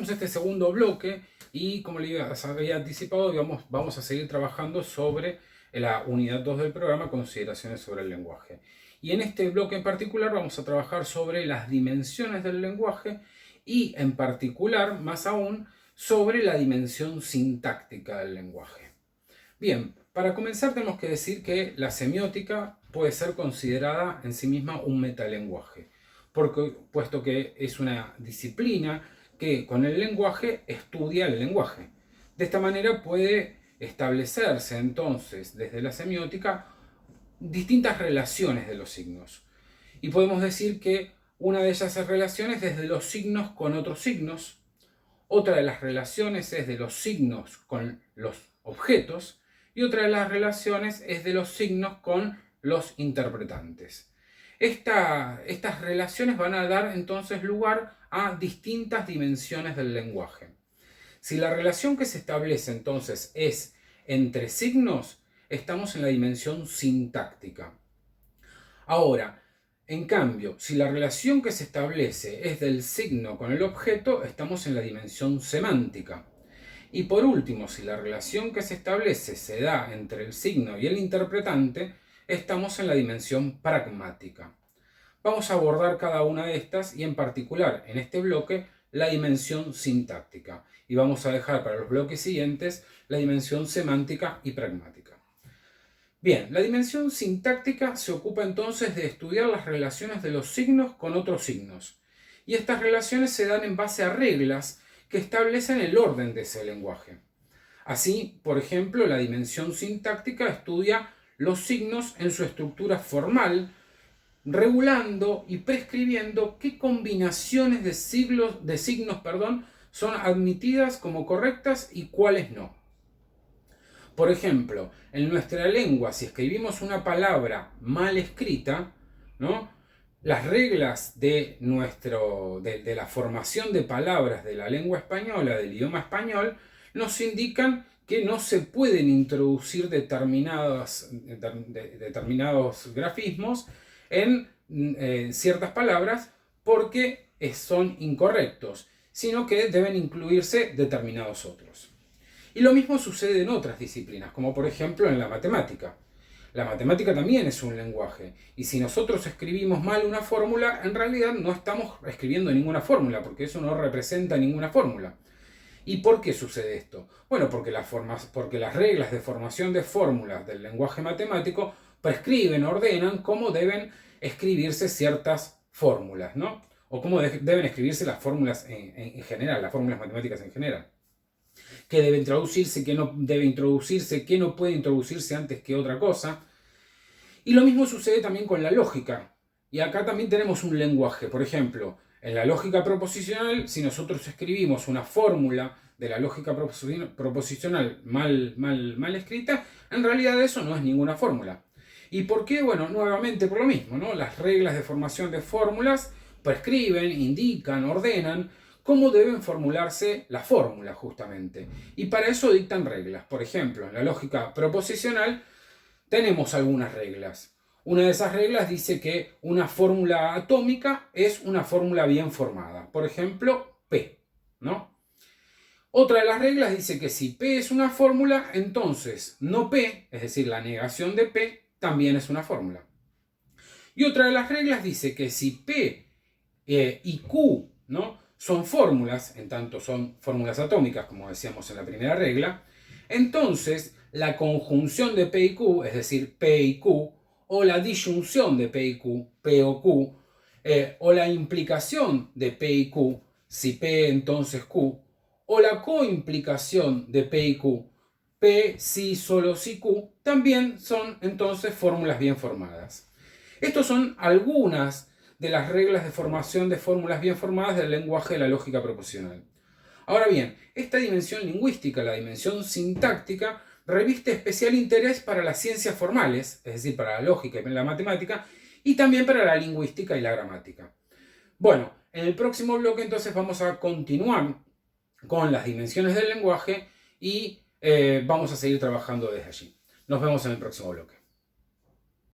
comenzamos este segundo bloque y, como les había anticipado, vamos a seguir trabajando sobre la unidad 2 del programa, consideraciones sobre el lenguaje. Y en este bloque en particular vamos a trabajar sobre las dimensiones del lenguaje y, en particular, más aún, sobre la dimensión sintáctica del lenguaje. Bien, para comenzar tenemos que decir que la semiótica puede ser considerada en sí misma un metalenguaje, puesto que es una disciplina que con el lenguaje estudia el lenguaje. De esta manera puede establecerse entonces desde la semiótica distintas relaciones de los signos. Y podemos decir que una de ellas es relaciones desde los signos con otros signos, otra de las relaciones es de los signos con los objetos, y otra de las relaciones es de los signos con los interpretantes. Estas relaciones van a dar entonces lugar a distintas dimensiones del lenguaje. Si la relación que se establece entonces es entre signos, estamos en la dimensión sintáctica. Ahora, en cambio, si la relación que se establece es del signo con el objeto, estamos en la dimensión semántica. Y por último, si la relación que se establece se da entre el signo y el interpretante, estamos en la dimensión pragmática. Vamos a abordar cada una de estas y en particular en este bloque la dimensión sintáctica. Y vamos a dejar para los bloques siguientes la dimensión semántica y pragmática. Bien, la dimensión sintáctica se ocupa entonces de estudiar las relaciones de los signos con otros signos. Y estas relaciones se dan en base a reglas que establecen el orden de ese lenguaje. Así, por ejemplo, la dimensión sintáctica estudia los signos en su estructura formal, regulando y prescribiendo qué combinaciones de signos son admitidas como correctas y cuáles no. Por ejemplo, en nuestra lengua, si escribimos una palabra mal escrita, ¿no?, las reglas de la formación de palabras de la lengua española, del idioma español, nos indican que no se pueden introducir determinados grafismos en ciertas palabras porque son incorrectos, sino que deben incluirse determinados otros. Y lo mismo sucede en otras disciplinas, como por ejemplo en la matemática. La matemática también es un lenguaje, y si nosotros escribimos mal una fórmula, en realidad no estamos escribiendo ninguna fórmula, porque eso no representa ninguna fórmula. ¿Y por qué sucede esto? Bueno, porque las reglas de formación de fórmulas del lenguaje matemático prescriben, ordenan cómo deben escribirse ciertas fórmulas, ¿no? O cómo deben escribirse las fórmulas en general, las fórmulas matemáticas en general. Qué debe introducirse, qué no debe introducirse, qué no puede introducirse antes que otra cosa. Y lo mismo sucede también con la lógica. Y acá también tenemos un lenguaje. Por ejemplo, en la lógica proposicional, si nosotros escribimos una fórmula de la lógica proposicional mal escrita, en realidad eso no es ninguna fórmula. ¿Y por qué? Bueno, nuevamente por lo mismo, ¿no? Las reglas de formación de fórmulas prescriben, indican, ordenan cómo deben formularse las fórmulas justamente. Y para eso dictan reglas. Por ejemplo, en la lógica proposicional tenemos algunas reglas. Una de esas reglas dice que una fórmula atómica es una fórmula bien formada. Por ejemplo, P, ¿no? Otra de las reglas dice que si P es una fórmula, entonces no P, es decir, la negación de P, también es una fórmula. Y otra de las reglas dice que si P y Q, ¿no?, son fórmulas, en tanto son fórmulas atómicas, como decíamos en la primera regla, entonces la conjunción de P y Q, es decir, P y Q, o la disyunción de P y Q, P o Q, o la implicación de P y Q, si P entonces Q, o la coimplicación de P y Q, P si solo si Q, también son entonces fórmulas bien formadas. Estos son algunas de las reglas de formación de fórmulas bien formadas del lenguaje de la lógica proposicional. Ahora bien, esta dimensión lingüística, la dimensión sintáctica, reviste especial interés para las ciencias formales, es decir, para la lógica y la matemática, y también para la lingüística y la gramática. Bueno, en el próximo bloque entonces vamos a continuar con las dimensiones del lenguaje y vamos a seguir trabajando desde allí. Nos vemos en el próximo bloque.